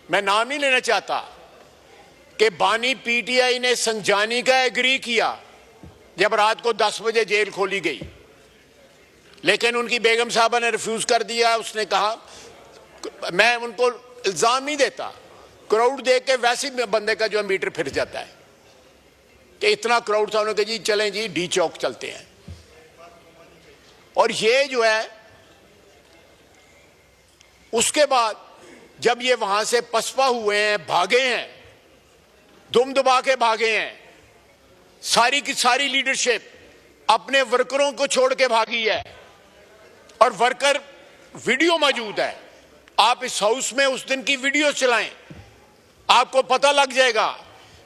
मैं नाम नहीं लेना चाहता, कि बानी पीटीआई ने संजानी का एग्री किया जब रात को 10 बजे जेल खोली गई, लेकिन उनकी बेगम साहबा ने रिफ्यूज कर दिया। उसने कहा, मैं उनको इल्जाम नहीं देता, क्राउड देख के वैसे ही बंदे का जो मीटर फिर जाता है कि इतना क्राउड था, उन्होंने कहा जी चलें जी डी चौक चलते हैं। और ये जो है उसके बाद जब ये वहां से पसपा हुए हैं, भागे हैं, दुम दबा के भागे हैं, सारी की सारी लीडरशिप अपने वर्करों को छोड़ के भागी है। और वर्कर वीडियो मौजूद है, आप इस हाउस में उस दिन की वीडियो चलाएं, आपको पता लग जाएगा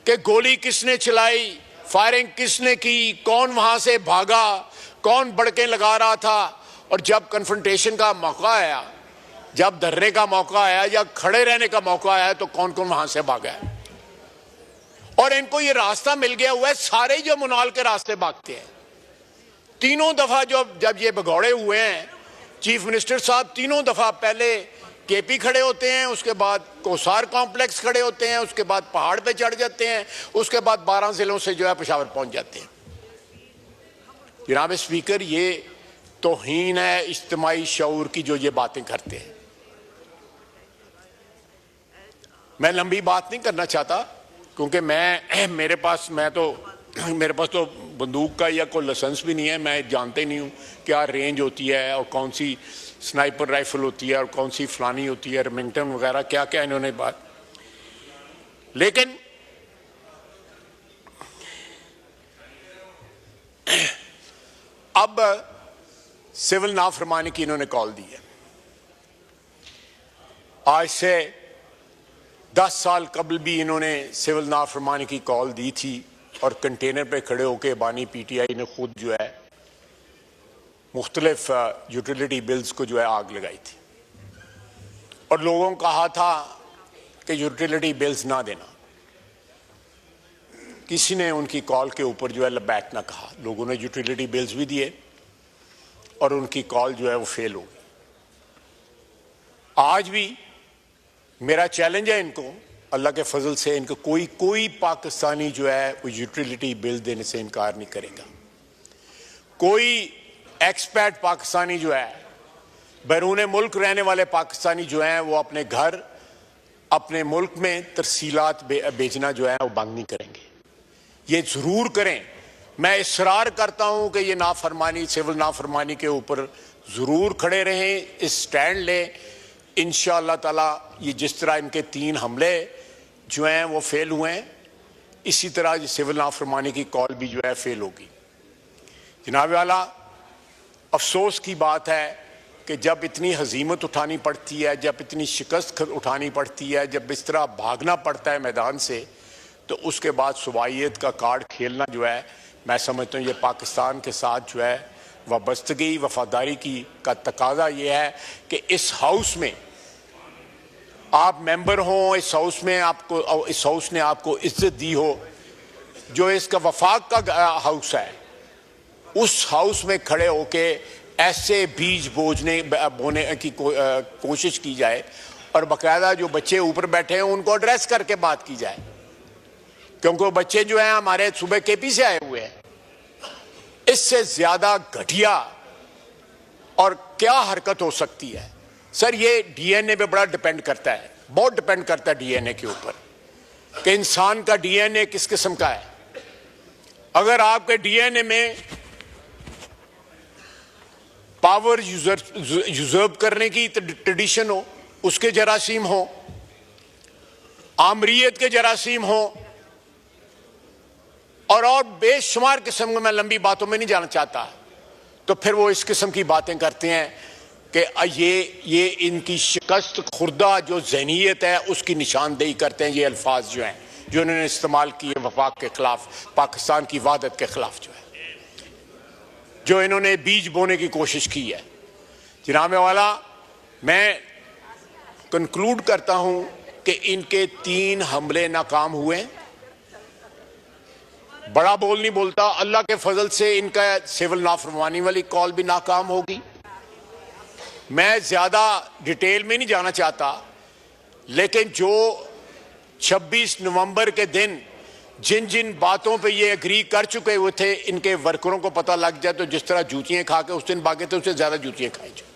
कि गोली किसने चलाई, फायरिंग किसने की, कौन वहां से भागा, कौन बड़के लगा रहा था। और जब कन्फ्रंटेशन का मौका आया, जब धरने का मौका आया या खड़े रहने का मौका आया, तो कौन कौन वहां से भागा है। और इनको ये रास्ता मिल गया हुआ है, सारे जो मुनाल के रास्ते भागते हैं। तीनों दफा जब ये भगौड़े हुए हैं, चीफ मिनिस्टर साहब तीनों दफा पहले केपी खड़े होते हैं, उसके बाद कोसार कॉम्प्लेक्स खड़े होते हैं, उसके बाद पहाड़ पे चढ़ जाते हैं, उसके बाद 12 जिलों से जो है पेशावर पहुंच जाते हैं। जनाब स्पीकर, ये तौहीन है इज्तिमाई शऊर की जो ये बातें करते हैं। मैं लंबी बात नहीं करना चाहता, क्योंकि मेरे पास तो बंदूक का या कोई लाइसेंस भी नहीं है, मैं जानते नहीं हूँ क्या रेंज होती है और कौन सी स्नाइपर राइफल होती है और कौन सी फलानी होती है, रेमिंगटन वगैरह क्या क्या इन्होंने बात। लेकिन अब सिविल नाफरमानी की इन्होंने कॉल दी है। आज से 10 साल कबल भी इन्होंने सिविल नाफरमानी की कॉल दी थी और कंटेनर पे खड़े होकर बानी पीटीआई ने खुद जो है मुख्तलिफ यूटिलिटी बिल्स को जो है आग लगाई थी और लोगों को कहा था कि यूटिलिटी बिल्स ना देना। किसी ने उनकी कॉल के ऊपर जो है लबैक ना कहा। लोगों ने यूटिलिटी बिल्स भी दिए और उनकी कॉल जो है वो फेल हो गई। आज भी मेरा चैलेंज है इनको, अल्लाह के फजल से इनको कोई पाकिस्तानी जो है वो यूटिलिटी बिल देने से इनकार नहीं करेगा। कोई एक्सपैट पाकिस्तानी जो है, बैरून मुल्क रहने वाले पाकिस्तानी जो हैं, वो अपने घर अपने मुल्क में तरसीलात बेचना जो है वो बंद नहीं करेंगे। ये जरूर करें। मैं इसरार करता हूं कि ये नाफरमानी, सिविल नाफरमानी के ऊपर जरूर खड़े रहें, इस स्टैंड लें। इंशाअल्लाह ताला ये जिस तरह इनके 3 हमले जो हैं वो फेल हुए हैं, इसी तरह ये सिविल नाफरमानी की कॉल भी जो है फेल होगी। जनाब वाला, अफसोस की बात है कि जब इतनी हजीमत उठानी पड़ती है, जब इतनी शिकस्त उठानी पड़ती है, जब इस तरह भागना पड़ता है मैदान से, तो उसके बाद सुवाइयत का कार्ड खेलना जो है, मैं समझता हूँ ये पाकिस्तान के साथ जो है वाबस्तगी वफादारी का तकाजा ये है कि इस हाउस में आप मेंबर हों, इस हाउस ने आपको इज्जत दी हो, जो इसका वफाक का हाउस है, उस हाउस में खड़े होके ऐसे बीज बोने की कोशिश की जाए और बाकायदा जो बच्चे ऊपर बैठे हैं उनको एड्रेस करके बात की जाए, क्योंकि वो बच्चे जो हैं हमारे सुबह केपी से आए हुए हैं। इससे ज्यादा घटिया और क्या हरकत हो सकती है? सर, ये डीएनए पे बड़ा डिपेंड करता है, बहुत डिपेंड करता है डीएनए के ऊपर कि इंसान का डीएनए किस किस्म का है। अगर आपके डीएनए में पावर यूजर्व करने की ट्रेडिशन हो, उसके जरासीम हो, आमरीयत के जरासीम हो और बेशुमार किस्म को, मैं लंबी बातों में नहीं जाना चाहता, तो फिर वो इस किस्म की बातें करते हैं कि ये इनकी शिकस्त खुर्दा जो ज़हनीयत है उसकी निशानदेही करते हैं। ये अल्फाज जो हैं जो इन्होंने इस्तेमाल किए वफाक के खिलाफ, पाकिस्तान की वहदत के खिलाफ जो है, जो इन्होंने बीज बोने की कोशिश की है। जनाब वाला, मैं कंक्लूड करता हूं कि इनके 3 हमले नाकाम हुए। बड़ा बोल नहीं बोलता, अल्लाह के फजल से इनका सिविल नाफरमानी वाली कॉल भी नाकाम होगी। मैं ज्यादा डिटेल में नहीं जाना चाहता, लेकिन जो 26 नवंबर के दिन जिन जिन बातों पे ये एग्री कर चुके हुए थे, इनके वर्करों को पता लग जाए तो जिस तरह जूतियां खा के उस दिन भागे थे, उससे ज्यादा जूतियां खाई जाए।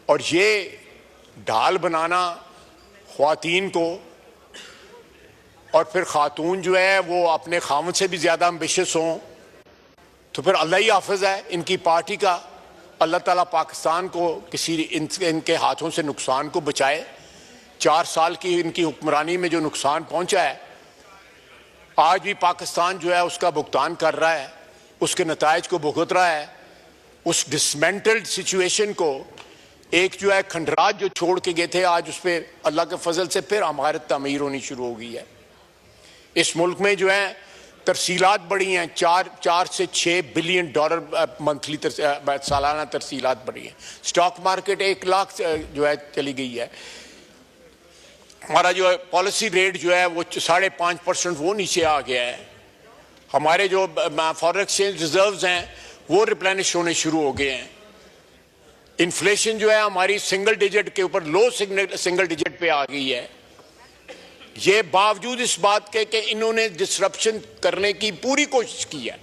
और ये ढाल बनाना ख्वातीन को, और फिर खातून जो है वो अपने खामद से भी ज्यादा एम्बिशियस हों, तो फिर अल्लाह ही हाफिज है इनकी पार्टी का। अल्लाह ताला पाकिस्तान को किसी इनके हाथों से नुकसान को बचाए। 4 साल की इनकी हुक्मरानी में जो नुकसान पहुंचा है, आज भी पाकिस्तान जो है उसका भुगतान कर रहा है, उसके नतायज को भुगत रहा है। उस डिसमेंटल्ड सिचुएशन को, एक जो है खंडरात जो छोड़ के गए थे, आज उस पर अल्लाह के फजल से फिर इमारत तामीर होनी शुरू हो गई है। इस मुल्क में जो है तरसीलात बढ़ी हैं, 4 से 6 बिलियन डॉलर मंथली सालाना तरसीलात बढ़ी हैं। स्टॉक मार्केट 1 लाख जो है चली गई है। हमारा जो है पॉलिसी रेट जो है वो 5.5% वो नीचे आ गया है। हमारे जो फॉरेन एक्सचेंज रिजर्व्स हैं वो रिप्लेनिश होने शुरू हो गए हैं। इन्फ्लेशन जो है हमारी सिंगल डिजिट के ऊपर, लो सिंगल डिजिट पे आ गई है। ये बावजूद इस बात के कि इन्होंने डिसरप्शन करने की पूरी कोशिश की है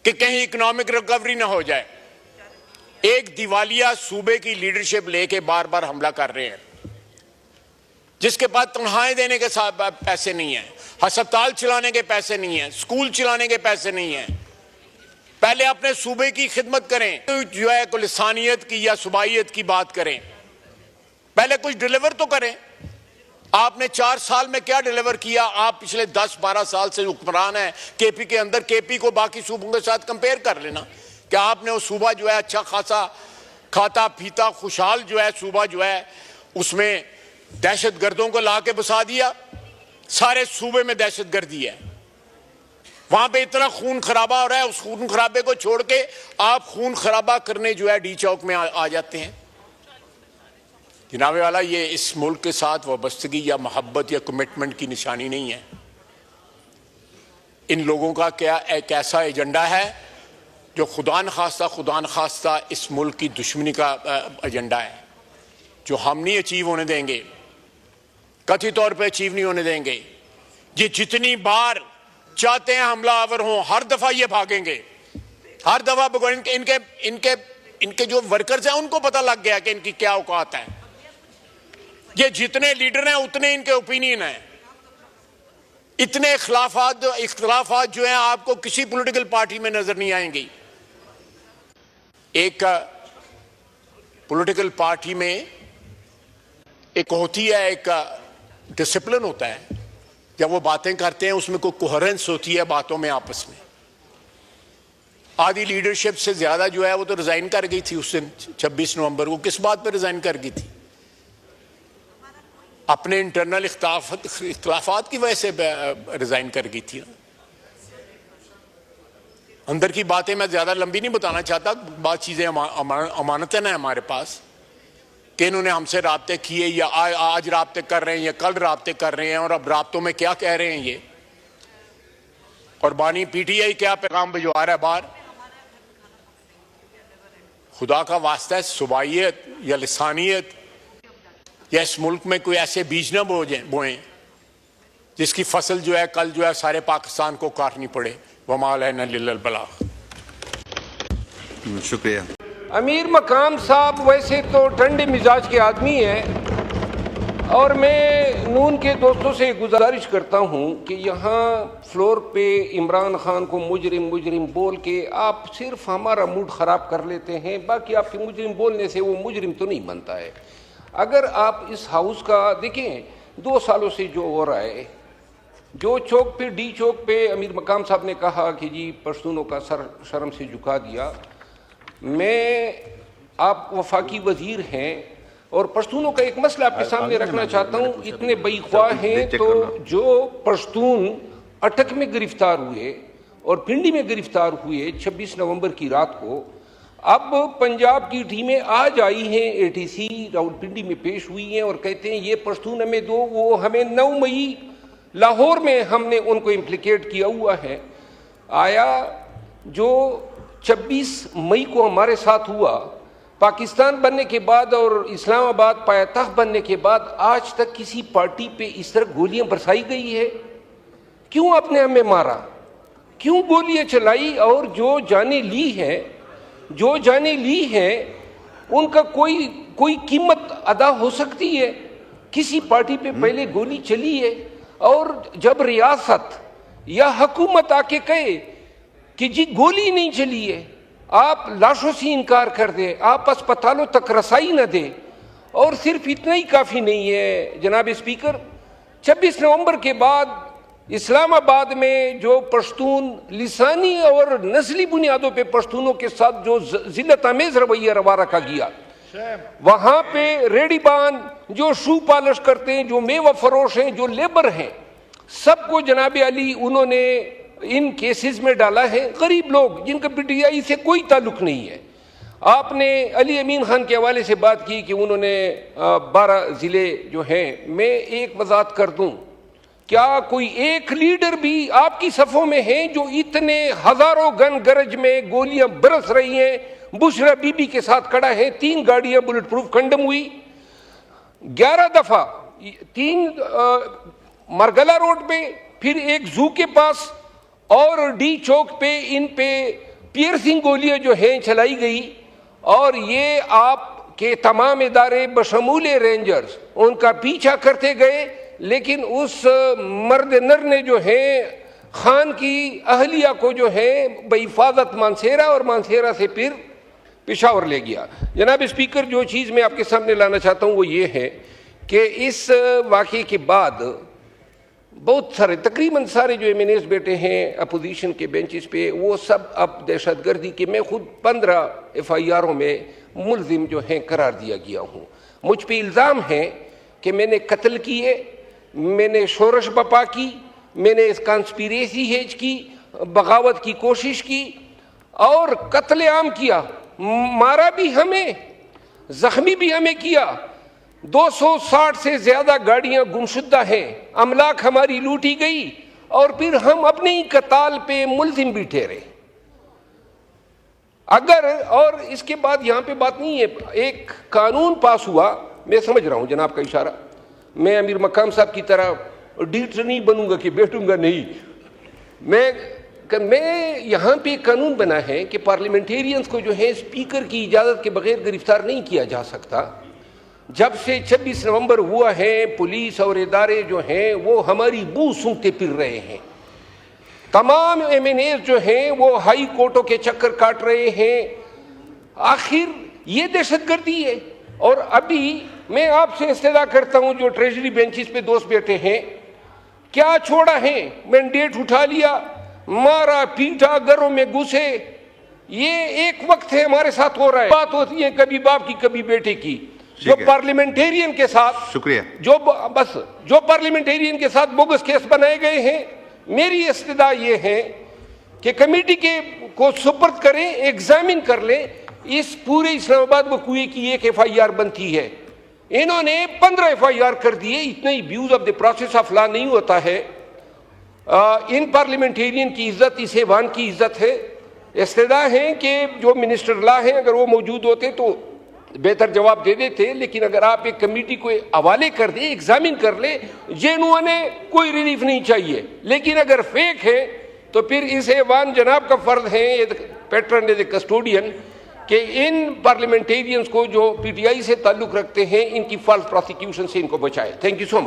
कि कहीं इकोनॉमिक रिकवरी ना हो जाए। एक दिवालिया सूबे की लीडरशिप लेके बार बार हमला कर रहे हैं, जिसके पास तनख्वाहें देने के साथ पैसे नहीं है, अस्पताल चलाने के पैसे नहीं है, स्कूल चलाने के पैसे नहीं है। पहले अपने सूबे की खिदमत करें, तो जो है को लिसानियत की या सुबाइयत की बात करें, पहले कुछ डिलीवर तो करें। आपने 4 साल में क्या डिलीवर किया? आप पिछले 10-12 साल से हुक्मरान है केपी के अंदर। केपी को बाकी सूबों के साथ कंपेयर कर लेना। क्या आपने वो सूबा जो है अच्छा खासा खाता पीता खुशहाल जो है सूबा जो है उसमें दहशत गर्दों को ला के बसा दिया? सारे सूबे में दहशत गर्दी है, वहां पे इतना खून खराबा हो रहा है। उस खून खराबे को छोड़ के आप खून खराबा करने जो है डी चौक में आ जाते हैं। जनाबे वाला, ये इस मुल्क के साथ वाबस्तगी या मोहब्बत या कमिटमेंट की निशानी नहीं है। इन लोगों का क्या एक ऐसा एजेंडा है जो खुदा न खास्ता इस मुल्क की दुश्मनी का एजेंडा है, जो हम नहीं अचीव होने देंगे, कथित तौर पे अचीव नहीं होने देंगे। ये जितनी बार चाहते हैं हमलावर हों, हर दफा ये भागेंगे, हर दफा। इनके जो वर्कर्स हैं उनको पता लग गया कि इनकी क्या औकात है। ये जितने लीडर हैं उतने इनके ओपिनियन हैं। इतने इख्तलाफात जो हैं आपको किसी पॉलिटिकल पार्टी में नजर नहीं आएंगी। एक पॉलिटिकल पार्टी में एक होती है, एक डिसिप्लिन होता है। जब वो बातें करते हैं उसमें कोई कोहेरेंस होती है बातों में आपस में। आधी लीडरशिप से ज्यादा जो है वो तो रिजाइन कर गई थी उस दिन 26 नवंबर को। किस बात पर रिजाइन कर गई थी? अपने इंटरनल इख्तलाफात की वजह से रिजाइन कर गई थी। अंदर की बातें मैं ज्यादा लंबी नहीं बताना चाहता, बात चीजें अमानतन है हमारे पास कि इन्होंने हमसे राब्ते किए या आज राब्ते कर रहे हैं या कल राब्ते कर रहे हैं, और अब राब्तों में क्या कह रहे हैं ये, और बानी पीटीआई क्या पैगाम भिजवा रहा है बाहर। खुदा का वास्ता है, सुबाइयत या लिसानियत या इस मुल्क में कोई ऐसे बीज न बोएं जिसकी फसल जो है कल जो है सारे पाकिस्तान को काटनी पड़े। वमाल है न बलाग। शुक्रिया। अमीर मकाम साहब वैसे तो ठंडे मिजाज के आदमी हैं, और मैं नून के दोस्तों से गुजारिश करता हूं कि यहाँ फ्लोर पे इमरान खान को मुजरिम बोल के आप सिर्फ हमारा मूड ख़राब कर लेते हैं। बाकी आपके मुजरिम बोलने से वो मुजरिम तो नहीं बनता है। अगर आप इस हाउस का देखें, 2 सालों से जो हो रहा है, जो चौक पे डी चौक पे अमीर मकाम साहब ने कहा कि जी पश्तूनों का सर शर्म से झुका दिया। आप वफाकी वजीर हैं और पश्तूनों का एक मसला आपके सामने रखना चाहता हूँ। इतने बेख्वाह हैं तो जो पश्तून अटक में गिरफ्तार हुए और पिंडी में गिरफ्तार हुए 26 नवंबर की रात को, अब पंजाब की टीमें आज आई हैं, एटीसी रावलपिंडी में पेश हुई हैं और कहते हैं ये पश्तून हमें दो। वो हमें 9 मई लाहौर में हमने उनको इम्प्लिकेट किया हुआ है। आया जो 26 मई को हमारे साथ हुआ पाकिस्तान बनने के बाद और इस्लामाबाद पायतख्त बनने के बाद आज तक किसी पार्टी पे इस तरह गोलियां बरसाई गई है? क्यों अपने हमें मारा, क्यों गोलियां चलाई? और जो जाने ली है उनका कोई कीमत अदा हो सकती है? किसी पार्टी पे पहले गोली चली है और जब रियासत या हुकूमत आके कहे कि जी गोली नहीं चली है, आप लाशों से इनकार कर दे, आप अस्पतालों तक रसाई न दे, और सिर्फ इतना ही काफ़ी नहीं है जनाब स्पीकर। 26 नवंबर के बाद इस्लामाबाद में जो पश्तून लिसानी और नस्ली बुनियादों पे पश्तूनों के साथ जो जिल्लत आमेज रवैया रवा रखा गया, वहां पे रेडीबान जो शू पॉलिश करते हैं, जो मेवा फरोश हैं, जो लेबर हैं, सबको जनाब अली उन्होंने इन केसेस में डाला है। गरीब लोग जिनका पीटीआई से कोई ताल्लुक नहीं है। आपने अली अमीन खान के हवाले से बात की कि उन्होंने 12 ज़िले जो हैं, मैं एक वजाहत कर दूं, क्या कोई एक लीडर भी आपकी सफ़ों में है जो इतने हजारों गन गरज में गोलियां बरस रही हैं, बुशरा बीबी के साथ खड़ा है, 3 गाड़ियां बुलेट प्रूफ कंडम हुई, 11 दफा 3 मरगला रोड पे, फिर एक जू के पास और डी चौक पे इन पे पियर्सिंग गोलियां जो हैं चलाई गई। और ये आपके तमाम इदारे बशमूल रेंजर्स उनका पीछा करते गए, लेकिन उस मर्द नर ने जो है खान की अहलिया को जो है बहिफाजत मानसेरा और मानसेरा से फिर पेशावर ले गया। जनाब स्पीकर, जो चीज़ मैं आपके सामने लाना चाहता हूँ वो ये है कि इस वाक़े के बाद बहुत सारे तकरीबन सारे जो एमएनएस बैठे हैं अपोजिशन के बेंचेस पे, वो सब अब दहशतगर्दी के, मैं खुद 15 FIRों में मुलजिम जो हैं करार दिया गया हूँ। मुझ पे इल्ज़ाम है कि मैंने कत्ल किए, मैंने शोरश बपा की, मैंने कॉन्स्पिरेसी हेज की, बगावत की कोशिश की और कत्ल आम किया, मारा भी हमें, जख्मी भी हमें किया। 260 से ज्यादा गाड़ियां गुमशुदा हैं, अमलाक हमारी लूटी गई और फिर हम अपने ही कताल पे मुलजिम भी ठहरे। अगर और इसके बाद यहाँ पे बात नहीं है, एक कानून पास हुआ, मैं समझ रहा हूँ जनाब का इशारा, मैं अमीर मकाम साहब की तरह डीटर नहीं बनूंगा कि बैठूंगा नहीं, मैं यहाँ पे कानून बना है कि पार्लियामेंटेरियंस को जो है स्पीकर की इजाज़त के बगैर गिरफ्तार नहीं किया जा सकता। जब से 26 नवंबर हुआ है, पुलिस और इदारे जो हैं वो हमारी बू सूंघते फिर रहे हैं। तमाम एमएनएस जो हैं वो हाई कोर्टों के चक्कर काट रहे हैं। आखिर ये दहशतगर्दी है। और अभी मैं आपसे इस्तदा करता हूं, जो ट्रेजरी बेंचेस पे दोस्त बैठे हैं, क्या छोड़ा है? मैंडेट उठा लिया, मारा पीटा, घरों में घुसे। ये एक वक्त है हमारे साथ हो रहा है। बात होती है कभी बाप की कभी बेटे की। जो पार्लियामेंटेरियन के साथ, शुक्रिया, जो पार्लियामेंटेरियन के साथ बोगस केस बनाए गए हैं, मेरी इस्तदा ये है कि कमेटी को सुपर्द करें, एग्जामिन कर लें। इस पूरे इस्लामाबाद वकूए की एक FIR बनती है, इन्होंने 15 FIR कर दिए। इतना ही views of the process of law नहीं होता है। इन पार्लियामेंटेरियन की इज्जत इस ऐवान की इज्जत है। इस्तदा है कि जो मिनिस्टर लॉ हैं अगर वो मौजूद होते तो बेहतर जवाब दे देते, लेकिन अगर आप एक कमेटी को हवाले कर दें, एग्जामिन कर ले, जेनुइन है, कोई रिलीफ नहीं चाहिए। लेकिन अगर फेक है तो फिर इस ऐवान जनाब का फर्ज है, पैटर्न एज ए कस्टोडियन, कि इन पार्लियामेंटेरियंस को जो PTI से ताल्लुक रखते हैं, इनकी फॉल्स प्रोसिक्यूशन से इनको बचाए। Thank you so much.